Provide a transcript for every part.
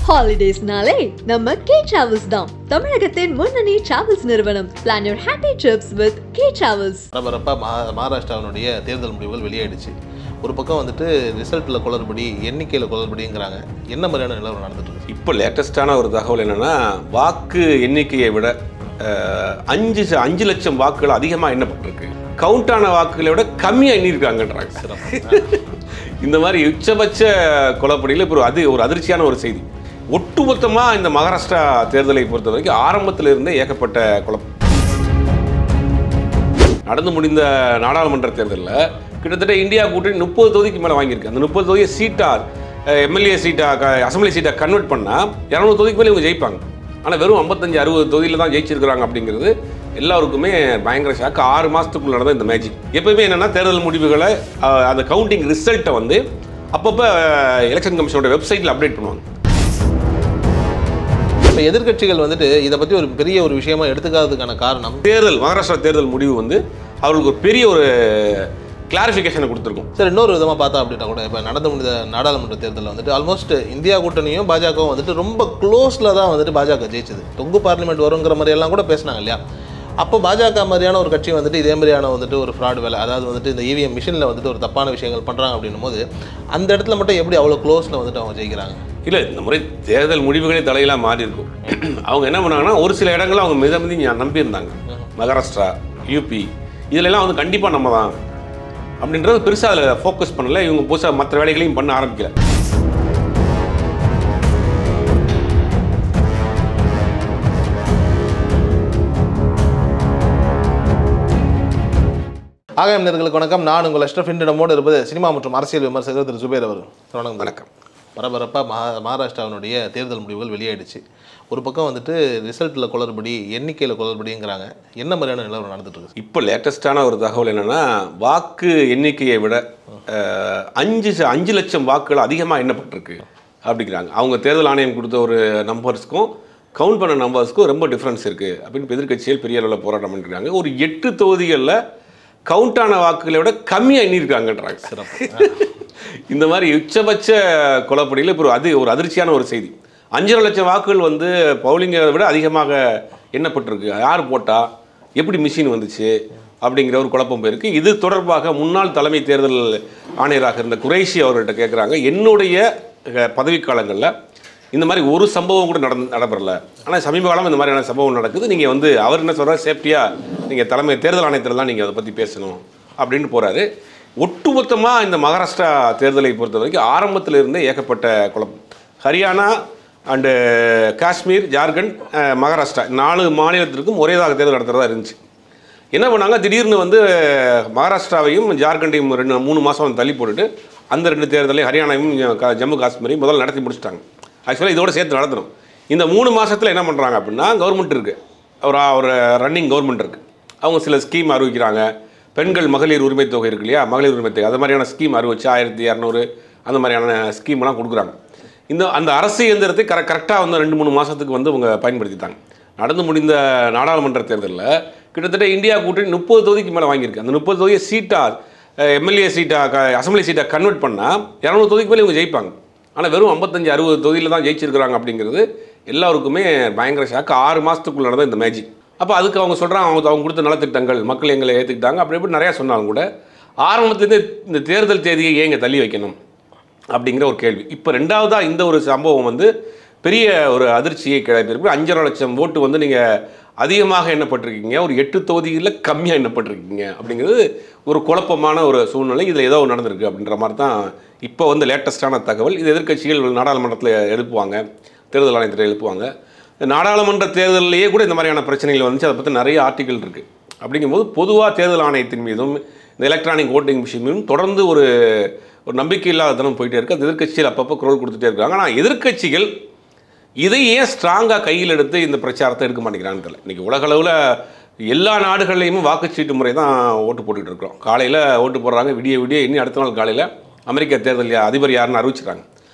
Holidays-nale நம்ம K Travels தான். தமிழகத்தின் முன்னணி டிராவல்ஸ் நிறுவனம். Plan your happy trips with K Travels. பரபரப்பா மகாராஷ்டிராவினுடைய தேர்தல் முடிவுகள் வெளியாயிடுச்சு. ஒரு பக்கம் வந்துட்டு ரிசல்ட்டில் குளறுபடி, எண்ணிக்கையில் குளறுபடிங்கிறாங்க. என்ன மாதிரியான நிலவரம் நடந்துட்டு இருக்கு? இப்போ லேட்டஸ்டான ஒரு தகவல் என்னென்னா, வாக்கு எண்ணிக்கையை விட 5 லட்சம் வாக்குகள் அதிகமாக எண்ணப்பட்டிருக்கு. கவுண்டான வாக்குகளை விட கம்மியாக எண்ணியிருக்காங்கன்றாங்க. இந்த மாதிரி உச்சபட்ச குளப்படியில் இப்போ ஒரு அதிர்ச்சியான ஒரு செய்தி. ஒட்டுமொத்தமாக இந்த மகாராஷ்டிரா தேர்தலை பொறுத்த வரைக்கும் ஆரம்பத்தில் இருந்தே ஏகப்பட்ட குழப்பம். நடந்து முடிந்த நாடாளுமன்ற தேர்தலில் கிட்டத்தட்ட இந்தியா கூட்டணி 30 தொகுதிக்கு மேலே வாங்கியிருக்கு. அந்த 30 தொகுதியை சீட்டாக எம்எல்ஏ சீட்டாக அசம்பிளி சீட்டாக கன்வெர்ட் பண்ணால் 200 தொகுதிக்கு மேலே இவங்க ஜெயிப்பாங்க. ஆனால் வெறும் 55-60 தொகுதியில் தான் ஜெயிச்சிருக்கிறாங்க. அப்படிங்கிறது எல்லாருக்குமே பயங்கர ஷாக்கு. 6 மாதத்துக்குள்ள நடந்த இந்த மேஜிக். எப்பவுமே என்னென்னா, தேர்தல் முடிவுகளை அந்த கவுண்டிங் ரிசல்ட்டை வந்து அப்பப்போ எலெக்ஷன் கமிஷனோட வெப்சைட்டில் அப்டேட் பண்ணுவாங்க. இப்போ எதிர்கட்சிகள் வந்துட்டு இதை பற்றி ஒரு பெரிய ஒரு விஷயமா எடுத்துக்காததுக்கான காரணம், மகாராஷ்டிரா தேர்தல் முடிவு வந்து அவர்களுக்கு ஒரு பெரிய ஒரு கிளாரிஃபிகேஷனை கொடுத்துருக்கும். சார், இன்னொரு விதமாக பார்த்தா அப்படின்னா கூட இப்போ நடந்து முடிந்த நாடாளுமன்ற தேர்தலில் வந்துட்டு ஆல்மோஸ்ட் இந்தியா கூட்டணியும் பாஜகவும் வந்துட்டு ரொம்ப க்ளோஸில் தான் வந்துட்டு பாஜக ஜெயிச்சது. தொங்கு பார்லிமெண்ட் வருங்கிற மாதிரியெல்லாம் கூட பேசினாங்க இல்லையா? அப்போ பாஜக மாதிரியான ஒரு கட்சி வந்துட்டு இதே மாதிரியான வந்துட்டு ஒரு ஃப்ராட் வேலை, அதாவது வந்துட்டு இந்த இவிஎம் மிஷினில் வந்துட்டு ஒரு தப்பான விஷயங்கள் பண்ணுறாங்க அப்படின்னும் போது அந்த இடத்துல மட்டும் எப்படி அவ்வளோ க்ளோஸில் வந்துட்டு அவங்க ஜெயிக்கிறாங்க? இல்லை, இந்த முறை தேர்தல் முடிவுகளே தலையெல்லாம் மாறி இருக்கும். அவங்க என்ன பண்ணாங்கன்னா, ஒரு சில இடங்களில் அவங்க மிதமிதி நம்பியிருந்தாங்க. மகாராஷ்டிரா, யூபி இதிலெல்லாம் வந்து கண்டிப்பாக நம்ம தான் அப்படின்றது பெருசாக அதில் ஃபோக்கஸ் பண்ணல. இவங்க புதுசாக மற்ற வேலைகளையும் பண்ண ஆரம்பிக்கல. ஆகாயம் நேயர்களுக்கு வணக்கம். நான் உங்கள் அஷ்ரஃப். இன்று நம்மோடு இருப்பது சினிமா மற்றும் அரசியல் விமர்சகர் திரு ஜுபேர் அவர். வணக்கம். பரபரப்பாக மகாராஷ்டிராவினுடைய தேர்தல் முடிவுகள் வெளியாயிடுச்சு. ஒரு பக்கம் வந்துட்டு ரிசல்ட்டில் குளறுபடி, எண்ணிக்கையில் குளறுபடிங்கிறாங்க. என்ன மாதிரியான நிலவரம் நடந்துட்டு இருக்கு? இப்போ லேட்டஸ்டான ஒரு தகவல் என்னென்னா, வாக்கு எண்ணிக்கையை விட 5 லட்சம் வாக்குகள் அதிகமாக எண்ணப்பட்டிருக்கு அப்படிங்கிறாங்க. அவங்க தேர்தல் ஆணையம் கொடுத்த ஒரு நம்பர்ஸ்க்கும் கவுண்ட் பண்ண நம்பர்ஸ்க்கும் ரொம்ப டிஃப்ரென்ஸ் இருக்குது அப்படின்னு எதிர்க்கட்சிகள் பெரிய அளவில் போராட்டம் பண்ணிருக்காங்க. ஒரு 8 தொகுதிகளில் கவுண்டான வாக்குகளை விட கம்மியாக எண்ணியிருக்காங்கன்றாங்க. இந்த மாதிரி உச்சபட்ச குளப்படியில் இப்போ ஒரு அதிர்ச்சியான ஒரு செய்தி. 5.5 லட்சம் வாக்குகள் வந்து பவுலிங்கை விட அதிகமாக எண்ணப்பட்டிருக்கு. யார் போட்டா, எப்படி மிஷின் வந்துச்சு அப்படிங்கிற ஒரு குழப்பம் போயிருக்கு. இது தொடர்பாக முன்னாள் தலைமை தேர்தல் ஆணையராக இருந்த குரேஷி அவர்கள்ட்ட கேட்குறாங்க, என்னுடைய பதவிக்காலங்களில் இந்த மாதிரி ஒரு சம்பவம் கூட நடைபெறல, ஆனால் சமீப காலம் இந்த மாதிரியான சம்பவம் நடக்குது. நீங்கள் வந்து அவர் என்ன சொல்கிறார், சேஃப்டியாக நீங்கள் தலைமை தேர்தல் ஆணையத்தில் தான் நீங்கள் அதை பற்றி பேசணும் அப்படின்னு போகிறாரு. ஒட்டுமொத்தமாக இந்த மகாராஷ்டிரா தேர்தலை பொறுத்த வரைக்கும் ஆரம்பத்தில் இருந்தே ஏகப்பட்ட குழப்பம். ஹரியானா அண்டு காஷ்மீர், ஜார்க்கண்ட், மகாராஷ்டிரா 4 மாநிலத்திற்கும் ஒரேதாக தேர்தல் நடத்துகிறதா இருந்துச்சு. என்ன பண்ணாங்க, திடீர்னு வந்து மகாராஷ்டிராவையும் ஜார்க்கண்டையும் 3 மாதம் தள்ளி போட்டுட்டு அந்த 2 தேர்தலையும் ஹரியானாவையும் ஜம்மு காஷ்மீரையும் முதல்ல நடத்தி முடிச்சிட்டாங்க. ஆக்சுவலாக இதோட சேர்த்து நடத்தணும். இந்த 3 மாதத்தில் என்ன பண்ணுறாங்க அப்படின்னா, கவர்மெண்ட் இருக்குது, ஒரு ரன்னிங் கவர்மெண்ட் இருக்குது. அவங்க சில ஸ்கீம் அறிவிக்கிறாங்க. பெண்கள் மகளிர் உரிமை தொகை இருக்கு இல்லையா, மகளிர் உரிமை தொகை, அது மாதிரியான ஸ்கீம் அறிவிச்சு 1200 அந்த மாதிரியான ஸ்கீம்லாம் கொடுக்குறாங்க. அந்த அரசு இயந்திரத்தை கரெக்டாக வந்து 2-3 மாதத்துக்கு வந்து அவங்க பயன்படுத்திட்டாங்க. நடந்து முடிந்த நாடாளுமன்ற தேர்தலில் கிட்டத்தட்ட இந்தியா கூட்டணி 30 தொகுதிக்கு மேலே வாங்கியிருக்கு. அந்த 30 தொகுதியை சீட்டாக எம்எல்ஏ சீட்டாக அசம்பிளி சீட்டாக கன்வெர்ட் பண்ணால் 200 தொகுதிக்கு மேலே இவங்க ஜெயிப்பாங்க. ஆனால் வெறும் 55-60 தொகுதியில் தான் ஜெயிச்சிருக்கிறாங்க. அப்படிங்கிறது எல்லாருக்குமே பயங்கர ஷாக்கு. 6 மாதத்துக்குள்ள நடந்த இந்த மேஜிக். அப்போ அதுக்கு அவங்க சொல்கிறாங்க, அவங்க கொடுத்த நலத்திட்டங்கள் மக்கள் எங்களை ஏற்றுக்கிட்டாங்க அப்படி இப்படி நிறையா சொன்னாலும் கூட ஆரம்பத்துலேருந்து இந்த தேர்தல் தேதியை ஏன் இங்கே தள்ளி வைக்கணும் அப்படிங்கிற ஒரு கேள்வி. இப்போ 2வதாக இந்த ஒரு சம்பவம் வந்து பெரிய ஒரு அதிர்ச்சியை கிளப்பியிருக்கு. 5.5 லட்சம் ஓட்டு வந்து நீங்கள் அதிகமாக எண்ணப்பட்டிருக்கீங்க, ஒரு 8 தொகுதிகளில் கம்மியாக எண்ணப்பட்டிருக்கீங்க அப்படிங்கிறது ஒரு குழப்பமான ஒரு சூழ்நிலை. இதில் ஏதோ நடந்திருக்கு அப்படின்ற மாதிரி தான் இப்போ வந்து லேட்டஸ்டான தகவல். இது எதிர்க்கட்சிகள் நாடாளுமன்றத்தில் எழுப்புவாங்க, தேர்தல் ஆணையத்தில் எழுப்புவாங்க. நாடாளுமன்ற தேர்தலிலேயே கூட இந்த மாதிரியான பிரச்சனைகள் வந்துச்சு. அதை பற்றி நிறைய ஆர்டிக்கல் இருக்குது. அப்படிங்கும்போது பொதுவாக தேர்தல் ஆணையத்தின் மீதும் இந்த எலக்ட்ரானிக் ஓட்டிங் மிஷின் மீதும் தொடர்ந்து ஒரு நம்பிக்கை இல்லாத தனம் போயிட்டே இருக்குது. அது எதிர்க்கட்சிகள் அப்பப்போ குரல் கொடுத்துட்டே இருக்காங்க. ஆனால் எதிர்க்கட்சிகள் இதை ஏன் ஸ்ட்ராங்காக கையில் எடுத்து இந்த பிரச்சாரத்தை எடுக்க மாட்டேங்கிறான்னு தெரியல. இன்றைக்கி உலகளவில் எல்லா நாடுகள்லையும் வாக்குச்சீட்டு முறை தான் ஓட்டு போட்டுக்கிட்டு இருக்கிறோம். காலையில் ஓட்டு போடுறாங்க, விடிய இன்னும் அடுத்த நாள் காலையில் அமெரிக்க தேர்தல் அதிபர் யாருன்னு அறிவிச்சிடறாங்க.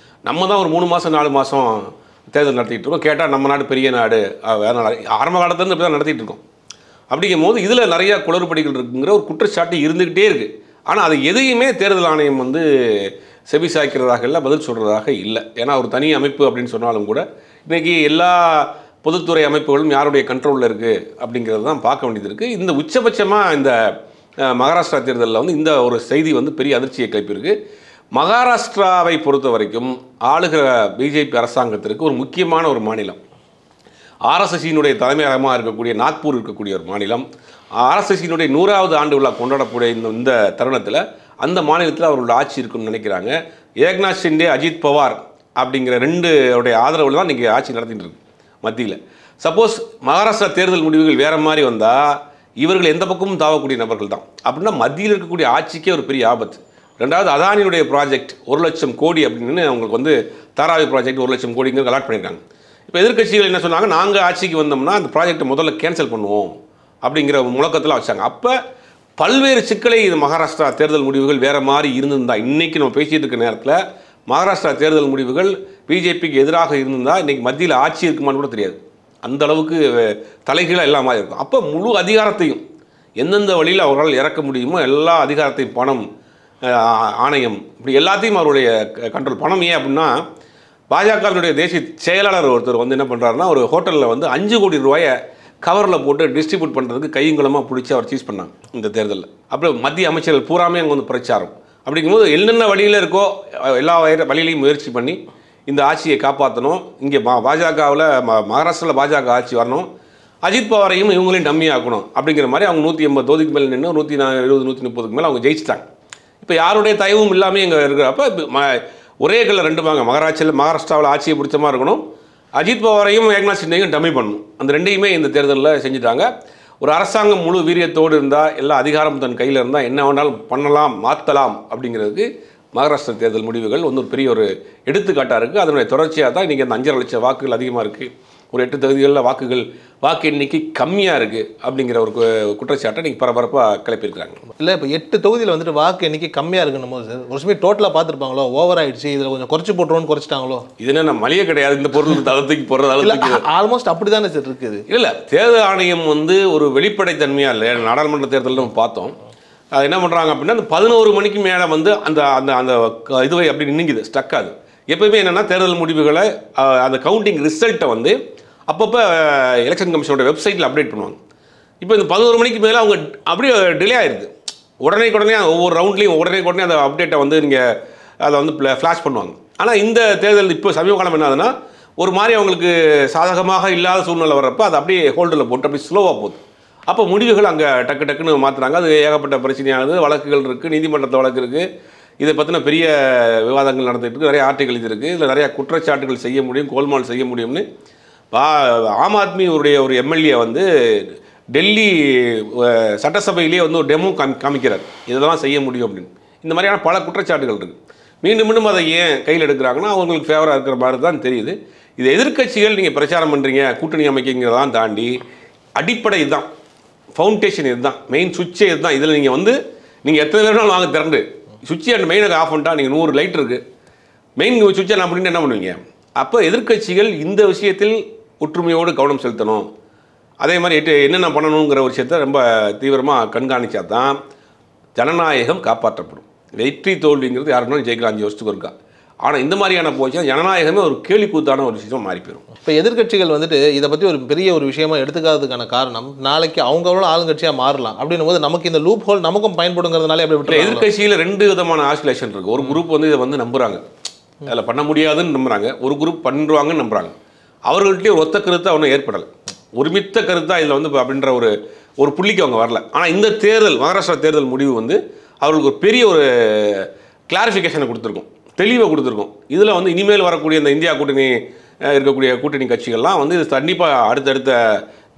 நம்ம தான் ஒரு 3 மாதம் 4 மாதம் தேர்தல் நடத்திட்டு இருக்கோம். கேட்டால் நம்ம நாடு பெரிய நாடு, வேறு நாடு, ஆரம்ப காலத்துலேருந்து இப்படி தான் நடத்திட்டு இருக்கோம். அப்படிங்கும் போது இதில் நிறையா குளறுபடிகள் இருக்குங்கிற ஒரு குற்றச்சாட்டு இருந்துக்கிட்டே இருக்குது. ஆனால் அது எதையுமே தேர்தல் ஆணையம் வந்து செவி சாய்க்கிறதாக இல்லை, பதில் சொல்கிறதாக இல்லை. ஏன்னா ஒரு தனி அமைப்பு அப்படின்னு சொன்னாலும் கூட இன்றைக்கி எல்லா பொதுத்துறை அமைப்புகளும் யாருடைய கண்ட்ரோலில் இருக்குது அப்படிங்கிறது தான் பார்க்க வேண்டியது இருக்குது. இந்த உச்சபட்சமாக இந்த மகாராஷ்டிரா தேர்தலில் வந்து இந்த ஒரு செய்தி வந்து பெரிய அதிர்ச்சியை கிளப்பியிருக்கு. மகாராஷ்டிராவை பொறுத்த வரைக்கும் ஆளுகிற பிஜேபி அரசாங்கத்திற்கு ஒரு முக்கியமான ஒரு மாநிலம். ஆர்எஸ்எஸ்ஸினுடைய தலைமையகமாக இருக்கக்கூடிய நாக்பூர் இருக்கக்கூடிய ஒரு மாநிலம். ஆர்எஸ்எஸ்ஸினுடைய 100வது ஆண்டு விழா கொண்டாடக்கூடிய இந்த தருணத்தில் அந்த மாநிலத்தில் அவர்களோட ஆட்சி இருக்குன்னு நினைக்கிறாங்க. ஏக்நாத் ஷிண்டே, அஜித் பவார் அப்படிங்கிற 2 ஆதரவில் தான் இன்றைக்கி ஆட்சி நடத்திட்டு இருக்கு மத்தியில். சப்போஸ் மகாராஷ்டிரா தேர்தல் முடிவுகள் வேறு மாதிரி வந்தால் இவர்கள் எந்த பக்கமும் தாவக்கூடிய நபர்கள் தான். அப்படின்னா மத்தியில் இருக்கக்கூடிய ஆட்சிக்கே ஒரு பெரிய ஆபத்து. 2வது அதானியுடைய ப்ராஜெக்ட் 1,00,000 கோடி அப்படின்னு அவங்களுக்கு வந்து தாராவி ப்ராஜெக்ட் 1,00,000 கோடிங்கிறது அலாட் பண்ணியிருக்காங்க. இப்போ எதிர்க்கட்சிகள் என்ன சொன்னாங்க, நாங்கள் ஆட்சிக்கு வந்தோம்னா அந்த ப்ராஜெக்டை முதல்ல கேன்சல் பண்ணுவோம் அப்படிங்கிற முழக்கத்தில் வச்சாங்க. அப்போ பல்வேறு சிக்கலை இது மகாராஷ்டிரா தேர்தல் முடிவுகள் வேறு மாதிரி இருந்திருந்தா, இன்றைக்கி நம்ம பேசிகிட்டு இருக்க நேரத்தில் மகாராஷ்டிரா தேர்தல் முடிவுகள் பிஜேபிக்கு எதிராக இருந்திருந்தால் இன்றைக்கி மத்தியில் ஆட்சி இருக்குமான்னு கூட தெரியாது. அந்த அளவுக்கு தலைகீழாக எல்லா மாதிரி இருக்கும். அப்போ முழு அதிகாரத்தையும் எந்தெந்த வழியில் அவர்களால் இறக்க முடியுமோ எல்லா அதிகாரத்தையும், பணம், ஆணையம், இப்படி எல்லாத்தையும் அவருடைய கண்ட்ரோல். பணம் ஏன் அப்படின்னா பாஜகவினுடைய தேசிய செயலாளர் ஒருத்தர் வந்து என்ன பண்ணுறாருன்னா, ஒரு ஹோட்டலில் வந்து 5 கோடி ரூபாயை கவரில் போட்டு டிஸ்ட்ரிபியூட் பண்ணுறதுக்கு கையங்குளமாக பிடிச்சி அவர் சீஸ் பண்ணாங்க இந்த தேர்தலில். அப்புறம் மத்திய அமைச்சர்கள் பூராமே அங்கே வந்து பிரச்சாரம். அப்படிங்கும்போது என்னென்ன வழியில் இருக்கோ எல்லா வழியிலையும் முயற்சி பண்ணி இந்த ஆட்சியை காப்பாற்றணும். இங்கே பாஜகவில் மகாராஷ்டிராவில் பாஜக ஆட்சி வரணும், அஜித் பவாரையும் இவங்களையும் டம்மி ஆக்கணும் அப்படிங்கிற மாதிரி அவங்க 180 தொகுதிக்கு மேலே நின்று 120 130க்கு மேலே அவங்க ஜெயிச்சிட்டாங்க. இப்போ யாருடைய தயவும் இல்லாமல் இங்கே இருக்கிறப்ப ஒரே கல்ல 2 வாங்க. மகாராஷ்டிராவில் ஆட்சியை பிடிச்ச மாதிரி இருக்கணும், அஜித் பவாரையும் ஏக்நாத் ஷிண்டேயும் டம்மி பண்ணணும். அந்த 2ஐயுமே இந்த தேர்தலில் செஞ்சுட்டாங்க. ஒரு அரசாங்கம் முழு வீரியத்தோடு இருந்தால், எல்லா அதிகாரம் தன் கையில் இருந்தால் என்ன வேணாலும் பண்ணலாம், மாற்றலாம் அப்படிங்கிறதுக்கு மகாராஷ்டிரா தேர்தல் முடிவுகள் வந்து ஒரு பெரிய ஒரு எடுத்துக்காட்டாக இருக்குது. அதனுடைய தொடர்ச்சியாக தான் இன்றைக்கி அந்த 5.5 லட்சம் வாக்குகள் அதிகமாக இருக்குது. ஒரு 8 தொகுதிகளில் வாக்கு எண்ணிக்கை கம்மியாக இருக்குது அப்படிங்கிற ஒரு குற்றச்சாட்டை நீங்கள் பரபரப்பாக கிளப்பியிருக்கிறாங்க. இல்லை, இப்போ 8 தொகுதியில் வந்துட்டு வாக்கு எண்ணிக்கை கம்மியாக இருக்குன்னு போது சார் ஒரு சமயம் டோட்டலாக பார்த்துருப்பாங்களோ, ஓவர் ஆயிடுச்சு, இதில் கொஞ்சம் குறைச்சி போட்டுருவோன்னு குறைச்சிட்டாங்களோ? இது என்ன மளிகை கிடையாது, இந்த பொருள் தளத்துக்கு போடுறது ஆல்மோஸ்ட் அப்படி தானே சார் இருக்குது. இல்லை, தேர்தல் ஆணையம் வந்து ஒரு வெளிப்படைத்தன்மையாக இல்லை. நாடாளுமன்ற தேர்தலில் நம்ம பார்த்தோம், அது என்ன பண்ணுறாங்க அப்படின்னா அந்த 11 மணிக்கு மேலே வந்து அந்த அந்த அந்த இதுவை அப்படி நின்றுங்குது, ஸ்டக் ஆகுது. எப்போயுமே என்னென்னா தேர்தல் முடிவுகளை அந்த கவுண்டிங் ரிசல்ட்டை வந்து அப்பப்போ எலெக்ஷன் கமிஷனோட வெப்சைட்டில் அப்டேட் பண்ணுவாங்க. இப்போ இந்த 11 மணிக்கு மேலே அவங்க அப்படியே டிலே ஆகிடுது. உடனே ஒவ்வொரு ரவுண்ட்லேயும் உடனே அந்த அப்டேட்டை வந்து நீங்கள் அதை வந்து ஃப்ளாஷ் பண்ணுவாங்க. ஆனால் இந்த தேர்தல் இப்போ சமீப காலம் என்ன ஆகுதுன்னா ஒரு மாதிரி அவங்களுக்கு சாதகமாக இல்லாத சூழ்நிலை வர்றப்போ அது அப்படியே ஹோல்டில் போட்டு அப்படி ஸ்லோவாக போகுது. அப்போ முடிவுகள் அங்கே டக்குன்னு மாற்றுறாங்க. அது ஏகப்பட்ட பிரச்சனையாகுது, வழக்குகள் இருக்குது, நீதிமன்றத்தில் வழக்கு இருக்குது. இதை பற்றின பெரிய விவாதங்கள் நடந்துகிட்டு இருக்குது, நிறைய ஆர்டிகல் இது இருக்குது. இதில் நிறையா குற்றச்சாட்டுகள் செய்ய முடியும், கோல்மால் செய்ய முடியும்னு ஆம் ஆத்மியுடைய ஒரு எம்எல்ஏ வந்து டெல்லி சட்டசபையிலேயே வந்து ஒரு டெமோ காமிக்கிறார், இதெல்லாம் செய்ய முடியும் அப்படின்னு. இந்த மாதிரியான பல குற்றச்சாட்டுகள் இருக்குது. மீண்டும் அதை ஏன் கையில் எடுக்கிறாங்கன்னா அவங்களுக்கு ஃபேவராக இருக்கிற மாதிரி தான் தெரியுது. இது எதிர்க்கட்சிகள் நீங்கள் பிரச்சாரம் பண்ணுறீங்க, கூட்டணி அமைக்கிறதான் தாண்டி அடிப்படை இதுதான், ஃபவுண்டேஷன் இதுதான், மெயின் சுவிட்சே இதுதான். இதில் நீங்கள் எத்தனை பேர்னாலும் வாங்க திறந்து சுவிட்சை அண்ட் மெயினுக்கு ஆஃப் பண்ணிட்டா நீங்கள் 100 லைட் இருக்குது, மெயின் சுவிட்சை நான் பண்ணிட்டு என்ன பண்ணுவீங்க? அப்போ எதிர்க்கட்சிகள் இந்த விஷயத்தில் ஒற்றுமையோடு கவனம் செலுத்தணும். அதே மாதிரி என்னென்ன பண்ணணுங்கிற ஒரு விஷயத்தை ரொம்ப தீவிரமாக கண்காணித்தா தான் ஜனநாயகம் காப்பாற்றப்படும். வெற்றி தோல்விங்கிறது யாருன்னா ஜெயிக்கலாம் 5 வருஷத்துக்கு இருக்கா. ஆனால் இந்த மாதிரியான போச்சுன்னா ஜனநாயகமே ஒரு கேலிக்கூத்தான ஒரு விஷயமாக மாறி போயிடும். இப்போ எதிர்க்கட்சிகள் வந்துட்டு இதை பற்றி ஒரு பெரிய ஒரு விஷயமா எடுத்துக்காததுக்கான காரணம், நாளைக்கு அவங்களோட ஆளுங்கட்சியாக மாறலாம் அப்படின்னும் போது நமக்கு இந்த லூப் ஹோல் நமக்கும் பயன்படுங்கிறதுனால அப்படி விட்டு. எதிர்க்கட்சியில் 2 விதமான ஆசிலேஷன் இருக்குது. ஒரு குரூப் வந்து இதை வந்து நம்புகிறாங்க, அதில் பண்ண முடியாதுன்னு நம்புகிறாங்க. ஒரு குரூப் பண்ணுவாங்கன்னு நம்புகிறாங்க. அவர்கள்ட்டே ஒத்த கருத்தை ஒன்றும் ஏற்படலை, ஒருமித்த கருத்தாக இதில் வந்து அப்படின்ற ஒரு புள்ளிக்கு அவங்க வரல. ஆனால் இந்த தேர்தல் மகாராஷ்டிரா தேர்தல் முடிவு வந்து அவர்களுக்கு ஒரு பெரிய ஒரு கிளாரிஃபிகேஷனை கொடுத்துருக்கும், தெளிவை கொடுத்துருக்கும். இதில் வந்து இனிமேல் வரக்கூடிய இந்த இந்தியா கூட்டணி இருக்கக்கூடிய கூட்டணி கட்சிகள்லாம் வந்து இது கண்டிப்பாக அடுத்தடுத்த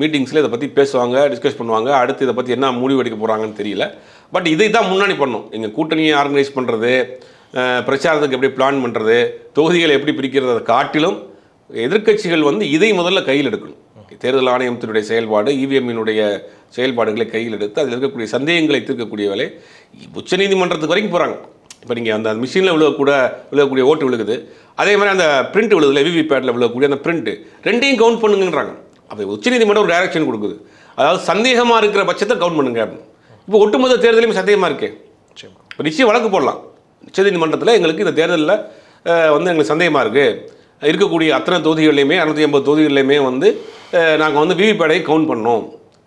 மீட்டிங்ஸில் இதை பற்றி பேசுவாங்க, டிஸ்கஸ் பண்ணுவாங்க. அடுத்து இதை பற்றி என்ன முடிவு எடுக்க போகிறாங்கன்னு தெரியல. பட் இதை தான் முன்னாடி பண்ணணும். எங்கள் கூட்டணியை ஆர்கனைஸ் பண்ணுறது, பிரச்சாரத்துக்கு எப்படி பிளான் பண்ணுறது, தொகுதிகளை எப்படி பிரிக்கிறத காட்டிலும் எதிர்க்கட்சிகள் வந்து இதை முதல்ல கையில் எடுக்கணும். தேர்தல் ஆணையத்தினுடைய செயல்பாடு, இவிஎம்மினுடைய செயல்பாடுகளை கையில் எடுத்து அதில் இருக்கக்கூடிய சந்தேகங்களை தீர்க்கக்கூடிய வேலை. உச்சநீதிமன்றத்துக்கு வரைக்கும் போகிறாங்க. இப்போ நீங்கள் அந்த மிஷினில் விழுகக்கூடிய ஓட்டு விழுகுது, அதே மாதிரி அந்த பிரிண்ட் விழுகுதுல, விவிபேட்டில் விழுகக்கூடிய அந்த பிரிண்ட்டு 2ஐயும் கவுண்ட் பண்ணுங்கன்றாங்க. அப்போ உச்சநீதிமன்றம் ஒரு டைரக்ஷன் கொடுக்குது, அதாவது சந்தேகமாக இருக்கிற பட்சத்தை கவுண்ட் பண்ணுங்க அப்படின்னு. இப்போ ஒட்டுமொத்த தேர்தலையும் சந்தேகமாக இருக்கே, இப்போ நிச்சயம் வழக்கு போடலாம். உச்சநீதிமன்றத்தில் எங்களுக்கு இந்த தேர்தலில் வந்து எங்களுக்கு சந்தேகமாக இருக்குது, இருக்கக்கூடிய அத்தனை தொகுதிகள்லையுமே 280 தொகுதிகள்லையுமே வந்து நாங்கள் வந்து விவிபேடை கவுண்ட் பண்ணோம்,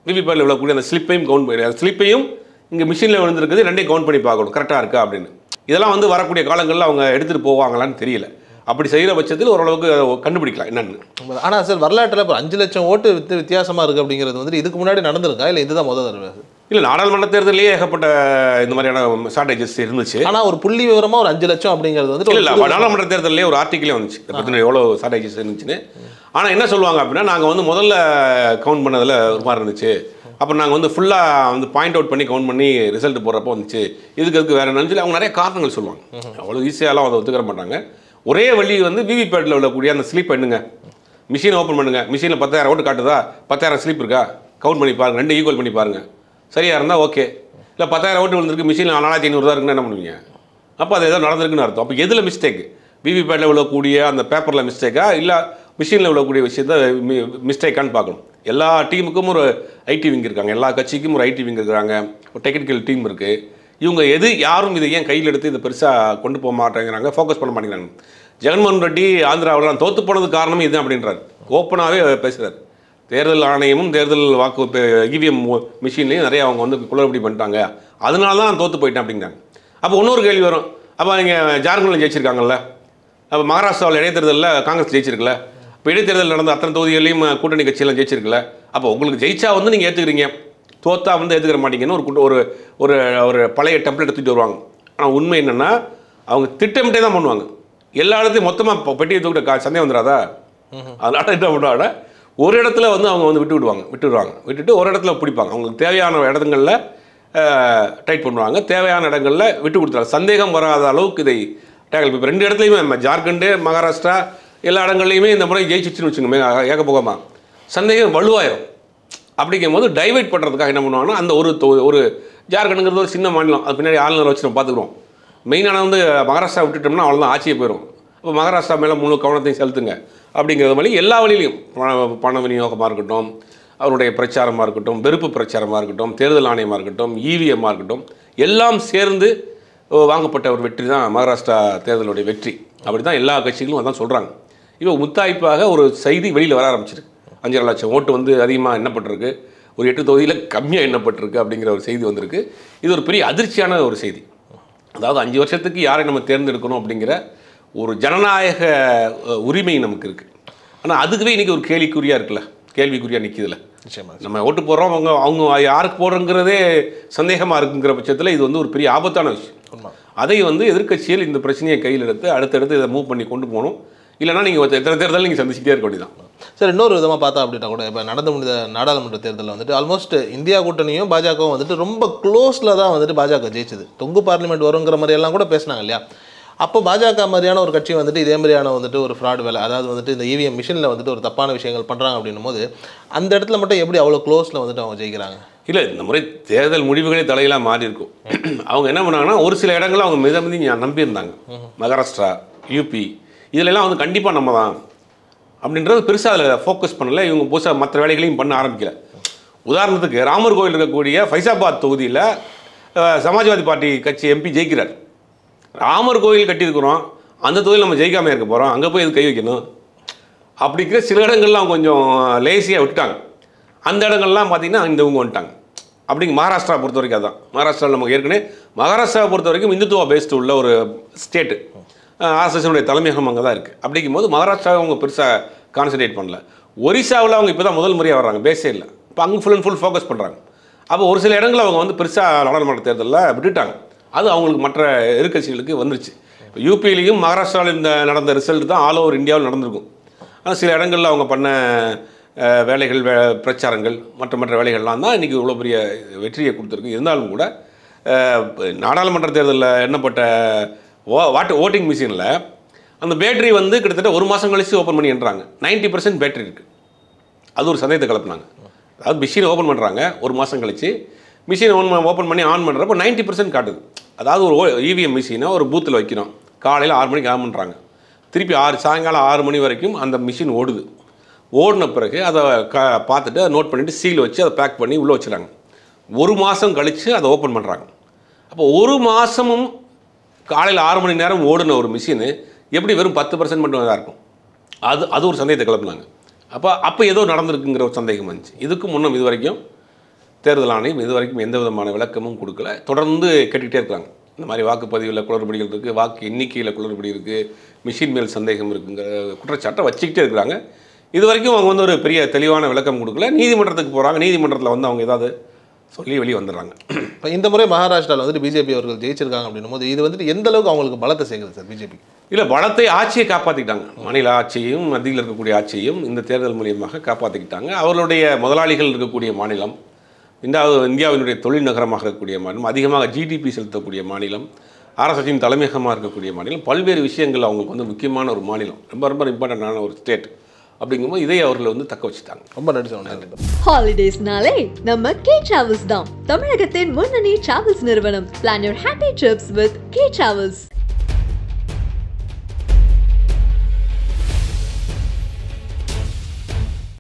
விவிபேடில் விழக்கூடிய அந்த ஸ்லிப்பையும் கவுண்ட் பண்ணி அந்த ஸ்லிப்பையும் இங்கே மிஷினில் விழுந்திருக்குது, ரெண்டையும் கவுண்ட் பண்ணி பார்க்கணும் கரெக்டாக இருக்கா அப்படின்னு. இதெல்லாம் வந்து வரக்கூடிய காலங்களில் அவங்க எடுத்துகிட்டு போவாங்களான்னு தெரியல. அப்படி செய்கிற பட்சத்தில் ஓரளவுக்கு கண்டுபிடிக்கலாம் என்னென்னு. ஆனால் சார் வரலாற்றில் இப்போ 5 லட்சம் ஓட்டு வித்தியாசமாக இருக்குது அப்படிங்கிறது வந்துட்டு இதுக்கு முன்னாடி நடந்திருக்கா இல்லை இதுதான் முதல் தடவை? இல்லை, நாடாளுமன்ற தேர்தலிலேயே ஏகப்பட்ட இந்த மாதிரியான ஷார்டேஜஸ் இருந்துச்சு. ஆனால் ஒரு புள்ளி விவரமாக ஒரு 5 லட்சம் அப்படிங்கிறது வந்துட்டு இல்லை நாடாளுமன்ற தேர்தலிலே ஒரு ஆர்டிக்கலே வந்துச்சு இதை பற்றின எவ்வளோ ஷார்டேஜஸ் இருந்துச்சுன்னு. ஆனால் என்ன சொல்லுவாங்க அப்படின்னா, நாங்கள் வந்து முதல்ல கவுண்ட் பண்ணதில் ஒரு மாதிரி இருந்துச்சு, அப்புறம் நாங்கள் வந்து ஃபுல்லாக வந்து பாயிண்ட் அவுட் பண்ணி கவுண்ட் பண்ணி ரிசல்ட் போடுறப்போ வந்துச்சு, இதுக்கு வேறு என்னன்னு சொல்லி அவங்க நிறைய காரணங்கள் சொல்லுவாங்க. அவ்வளோ ஈஸியாலாம் அதை ஒத்துக்கிற மாட்டாங்க. ஒரே வழி வந்து விவிபேட்டில் விழக்கூடிய அந்த ஸ்லிப் பண்ணுங்க, மிஷினை ஓப்பன் பண்ணுங்கள், மிஷினில் 10,000 ஓட்டு காட்டுதா, 10,000 ஸ்லிப் இருக்கா, கவுண்ட் பண்ணி பாருங்கள், 2 ஈக்குவல் பண்ணி பாருங்கள், சரியாக இருந்தால் ஓகே. இல்லை 10,000 ஓட்டு விழுந்திருக்கு, மிஷினில் 4,500 தான் இருக்குன்னு என்ன பண்ணுவீங்க? அப்போ அது ஏதோ நடந்திருக்குன்னு அர்த்தம். அப்போ எதில் மிஸ்டேக்? விவிபேட்டில் விழக்கூடிய அந்த பேப்பரில் மிஸ்டேக்கா இல்லை மிஷினில் விழக்கூடிய விஷயத்த மிஸ்டேக்கான்னு பார்க்கணும். எல்லா டீமுக்கும் ஒரு ஐடி விங் இருக்காங்க, எல்லா கட்சிக்கும் ஒரு ஐடி விங் இருக்கிறாங்க, ஒரு டெக்னிக்கல் டீம் இருக்குது. இவங்க யாரும் இதை ஏன் கையில் எடுத்து இதை பெருசாக கொண்டு போக மாட்டேங்கிறாங்க, ஃபோக்கஸ் பண்ண மாட்டேங்கிறாங்க. ஜெகன்மோகன் ரெட்டி ஆந்திராவில் தோற்று போனதுக்கு காரணம் இதுதான் அப்படின்றார், ஓப்பனாகவே பேசுகிறார். தேர்தல் ஆணையமும் தேர்தல் வாக்கு இவிஎம் மிஷின்லேயும் நிறைய அவங்க வந்து குளறுபடி பண்ணிட்டாங்க, அதனால தான் தோற்று போயிட்டேன் அப்படிங்கிறாங்க. அப்போ இன்னொரு கேள்வி வரும், அப்போ நீங்கள் ஜார்க்கண்டில் ஜெயிச்சிருக்காங்கல்ல, அப்போ மகாராஷ்டிராவில் இடைத்தேர்தலில் காங்கிரஸ் ஜெயிச்சிருக்குல்ல, இப்போ இடைத்தேர்தல் நடந்த அத்தனை தொகுதிகளையும் கூட்டணி கட்சியெல்லாம் ஜெயிச்சிருக்குல்ல, அப்போ உங்களுக்கு ஜெயிச்சா வந்து நீங்கள் ஏற்றுக்கிறீங்க, தோத்தா வந்து ஏற்றுக்கிற மாட்டீங்கன்னு ஒரு ஒரு ஒரு பழைய டெம்ப்ளேட் தூக்கிட்டு வருவாங்க. ஆனால் உண்மை என்னென்னா அவங்க திட்டமிட்டே தான் பண்ணுவாங்க. எல்லா இடத்தையும் மொத்தமாக பெட்டியை தூக்கிட்ட சந்தேகம் வந்துடாதா, அதனால என்ன பண்ணுவாங்க, ஒரு இடத்துல வந்து அவங்க வந்து விட்டுட்டு ஒரு இடத்துல பிடிப்பாங்க. அவங்களுக்கு தேவையான இடங்களில் டைட் பண்ணுவாங்க, தேவையான இடங்களில் விட்டு கொடுத்துருவாங்க. சந்தேகம் வராத அளவுக்கு இதை டேக்கல். இப்போ 2 இடத்துலையுமே நம்ம ஜார்க்கண்டு மகாராஷ்டிரா எல்லா இடங்கள்லையுமே இந்த முறை ஜெயிச்சிச்சுன்னு வச்சுக்கோங்க, ஏகபோகமாக சந்தேகம் வலுவாயிரும். அப்படிங்கும் போது டைவெர்ட் பண்ணுறதுக்காக என்ன பண்ணுவாங்கன்னா, அந்த ஒரு ஜார்க்கண்டுங்கிறது ஒரு சின்ன மாநிலம், அது பின்னாடி ஆளுநர் வச்சு நம்ம பார்த்துக்குறோம். மெயினான வந்து மகாராஷ்டிரா விட்டுட்டோம்னா அவ்வளோதான், ஆட்சியை போயிடும். அப்போ மகாராஷ்டிரா மேலே முழு கவனத்தையும் செலுத்துங்க அப்படிங்கிறது வழி எல்லா வழியிலையும் பண விநியோகமாக இருக்கட்டும், அவருடைய பிரச்சாரமாக இருக்கட்டும், வெறுப்பு பிரச்சாரமாக இருக்கட்டும், தேர்தல் ஆணையமாக இருக்கட்டும், இவிஎம்மாக இருக்கட்டும், எல்லாம் சேர்ந்து வாங்கப்பட்ட ஒரு வெற்றி தான் மகாராஷ்டிரா தேர்தலுடைய வெற்றி. அப்படி தான் எல்லா கட்சிகளும் அதான் சொல்கிறாங்க. இப்போ முத்தாய்ப்பாக ஒரு செய்தி வெளியில் வர ஆரம்பிச்சிருக்கு, 5.5 லட்சம் ஓட்டு வந்து அதிகமாக எண்ணப்பட்டிருக்கு, ஒரு 8 தொகுதியில் கம்மியாக எண்ணப்பட்டிருக்கு அப்படிங்கிற ஒரு செய்தி வந்திருக்கு. இது ஒரு பெரிய அதிர்ச்சியான ஒரு செய்தி. அதாவது 5 வருஷத்துக்கு யாரை நம்ம தேர்ந்தெடுக்கணும் அப்படிங்கிற ஒரு ஜனநாயக உரிமை நமக்கு இருக்குது. ஆனால் அதுக்குவே இன்றைக்கி ஒரு கேள்விக்குறியாக நிற்கிதுல. நம்ம ஓட்டு போடுறோம், அவங்க யாருக்கு போடுறோங்கிறதே சந்தேகமாக இருக்குங்கிற பட்சத்தில் இது வந்து ஒரு பெரிய ஆபத்தான விஷயம். அதை வந்து எதிர்க்கட்சியில் இந்த பிரச்சனையை கையில் எடுத்து அடுத்தடுத்து இதை மூவ் பண்ணி கொண்டு போகணும். இல்லைனா நீங்கள் எத்தனை தேர்தல் நீங்கள் சந்திச்சுட்டே இருக்க வேண்டியதான். சார், இன்னொரு விதமாக பார்த்தா அப்படின்னா கூட இப்போ நடந்து முடிந்த நாடாளுமன்ற தேர்தலில் வந்துட்டு ஆல்மோஸ்ட் இந்தியா கூட்டணியும் பாஜகவும் வந்துட்டு ரொம்ப க்ளோஸில் தான் வந்துட்டு பாஜக ஜெயிச்சது. தொங்கு பார்லிமெண்ட் வருங்கிற மாதிரியெல்லாம் கூட பேசினாங்க இல்லையா? அப்போ பாஜக மாதிரியான ஒரு கட்சி வந்துட்டு இதே மாதிரியான வந்துட்டு ஒரு ஃப்ராட் வேலை, அதாவது வந்துட்டு இந்த இவிஎம் மிஷினில் வந்துட்டு ஒரு தப்பான விஷயங்கள் பண்ணுறாங்க அப்படின்னும் போது அந்த இடத்துல மட்டும் எப்படி அவ்வளோ க்ளோஸில் வந்துட்டு அவங்க ஜெயிக்கிறாங்க? இல்லை, இந்த முறை தேர்தல் முடிவுகளே தலையெல்லாம் மாறி இருக்கும். அவங்க என்ன பண்ணாங்கன்னா, ஒரு சில இடங்களில் அவங்க மிதமிதி நம்பியிருந்தாங்க. மகாராஷ்டிரா, யூபி இதிலெல்லாம் வந்து கண்டிப்பாக நம்ம தான் அப்படின்றது பெருசாக அதில் ஃபோக்கஸ் பண்ணலை. இவங்க புதுசாக மற்ற வேலைகளையும் பண்ண ஆரம்பிக்கல. உதாரணத்துக்கு ராமர் கோயில் இருக்கக்கூடிய ஃபைசாபாத் தொகுதியில் சமாஜ்வாதி பார்ட்டி கட்சி எம்பி ஜெயிக்கிறார். ராமர் கோயில் கட்டியிருக்கிறோம், அந்த தொகுதியில் நம்ம ஜெயிக்காமல் இருக்க போகிறோம், அங்கே போய் இது கை வைக்கணும் அப்படிங்கிற சில இடங்கள்லாம் அவங்க கொஞ்சம் லேசியாக விட்டுட்டாங்க. அந்த இடங்கள்லாம் பார்த்திங்கன்னா இந்த இவங்க வந்துட்டாங்க. அப்படிங்க மகாராஷ்டிரா பொறுத்த வரைக்கும் அதுதான். மகாராஷ்டிராவில் நமக்கு ஏற்கனவே மகாராஷ்டிராவை பொறுத்த வரைக்கும் இந்துத்துவா பேஸ்டு உள்ள ஒரு ஸ்டேட்டு, ஆர்எஸ்எஸ்னுடைய தலைமையகம் அங்கே தான் இருக்குது. அப்படிங்கும்போது மகாராஷ்டிராவை அவங்க பெருசாக கான்சன்ட்ரேட் பண்ணல. ஒரிசாவில் அவங்க இப்போ தான் முதல் முறையாக வர்றாங்க, பேஸே இல்லை. இப்போ அங்கே ஃபுல் அண்ட் ஃபுல் ஃபோக்கஸ் பண்ணுறாங்க. அப்போ ஒரு சில இடங்களில் அவங்க வந்து பெருசாக நாடாளுமன்ற தேர்தலில் விட்டுட்டாங்க. அது அவங்களுக்கு மற்ற எதிர்க்கட்சிகளுக்கு வந்துருச்சு. இப்போ யூபியிலையும் மகாராஷ்டிராவில் இந்த நடந்த ரிசல்ட் தான் ஆல் ஓவர் இந்தியாவில் நடந்திருக்கும். ஆனால் சில இடங்களில் அவங்க பண்ண வேலைகள், பிரச்சாரங்கள், மற்ற வேலைகள்லாம் தான் இன்றைக்கி இவ்வளோ பெரிய வெற்றியை கொடுத்துருக்கு. இருந்தாலும் கூட நாடாளுமன்ற தேர்தலில் எண்ணப்பட்ட ஓட்டிங் மிஷினில் அந்த பேட்டரி வந்து கிட்டத்தட்ட 1 மாதம் கழிச்சு ஓப்பன் பண்ணி என்றாங்க. 90% பேட்டரி இருக்குது. அது ஒரு சந்தேகத்தை கலப்புனாங்க. அதாவது மிஷினை ஓப்பன் பண்ணுறாங்க, 1 மாதம் கழிச்சு மிஷினை ஓப்பன் பண்ணி ஆன் பண்ணுறப்போ 90% காட்டுது. அதாவது ஒரு இவிஎம் மிஷினை ஒரு பூத்தில் வைக்கிறோம், காலையில் 6 மணிக்கு ஆன் பண்ணுறாங்க, திருப்பி சாயங்காலம் 6 மணி வரைக்கும் அந்த மிஷின் ஓடுது. ஓடின பிறகு அதை பார்த்துட்டு நோட் பண்ணிவிட்டு சீல் வச்சு அதை பேக் பண்ணி உள்ளே வச்சுறாங்க. 1 மாதம் கழித்து அதை ஓப்பன் பண்ணுறாங்க. அப்போ 1 மாதமும் காலையில் 6 மணி நேரம் ஓடின ஒரு மிஷினு எப்படி வெறும் 10% மட்டும் தான் இருக்கும். அது ஒரு சந்தேகத்தை கிளப்புனாங்க. அப்போ ஏதோ நடந்திருக்குங்கிற ஒரு சந்தேகம் வந்துச்சு. இதுக்கு முன்னும் இது வரைக்கும் தேர்தல் ஆணையம் இது வரைக்கும் எந்த விதமான விளக்கமும் கொடுக்கல. தொடர்ந்து கேட்டுக்கிட்டே இருக்காங்க. இந்த மாதிரி வாக்குப்பதிவில் குளறுபடிகள் இருக்குது, வாக்கு எண்ணிக்கையில் குளறுபடி இருக்குது, மிஷின் மேல் சந்தேகம் இருக்குங்கிற குற்றச்சாட்டை வச்சுக்கிட்டே இருக்கிறாங்க. இது வரைக்கும் அவங்க வந்து ஒரு பெரிய தெளிவான விளக்கம் கொடுக்கல. நீதிமன்றத்துக்கு போகிறாங்க. நீதிமன்றத்தில் வந்து அவங்க ஏதாவது சொல்லி வெளியே வந்துடுறாங்க. இப்போ இந்த முறை மகாராஷ்டிராவில் வந்துட்டு பிஜேபி அவர்கள் ஜெயிச்சிருக்காங்க அப்படின்னும் போது இது வந்துட்டு எந்த அளவுக்கு அவங்களுக்கு பலத்தை சேர்க்குது சார் பிஜேபி? இல்லை, பலத்தை ஆட்சியை காப்பாற்றிக்கிட்டாங்க. மாநில ஆட்சியையும் மத்தியில் இருக்கக்கூடிய ஆட்சியையும் இந்த தேர்தல் மூலியமாக காப்பாற்றிக்கிட்டாங்க. அவர்களுடைய முதலாளிகள் இருக்கக்கூடிய மாநிலம், இந்தியாவினுடைய தொழில் நகரமாக இருக்கக்கூடிய மாநிலம், அதிகமாக ஜிடிபி செலுத்தக்கூடிய மாநிலம், அரசின் தலைமையகமாக இருக்கக்கூடிய மாநிலம், பல்வேறு விஷயங்கள் அவங்களுக்கு வந்து முக்கியமான ஒரு மாநிலம், ரொம்ப ரொம்ப இம்பார்ட்டண்டான ஒரு ஸ்டேட். அப்படிங்கும்போது இதை அவர்கள் வந்து தக்க வச்சுட்டாங்க. ரொம்ப நன்றி. ஹாலிடேஸ்னாலே நம்ம கே டிராவல்ஸ் தான் தமிழகத்தின் முன்னணி டிராவல்ஸ் நிறுவனம். Plan your happy drips with K travels.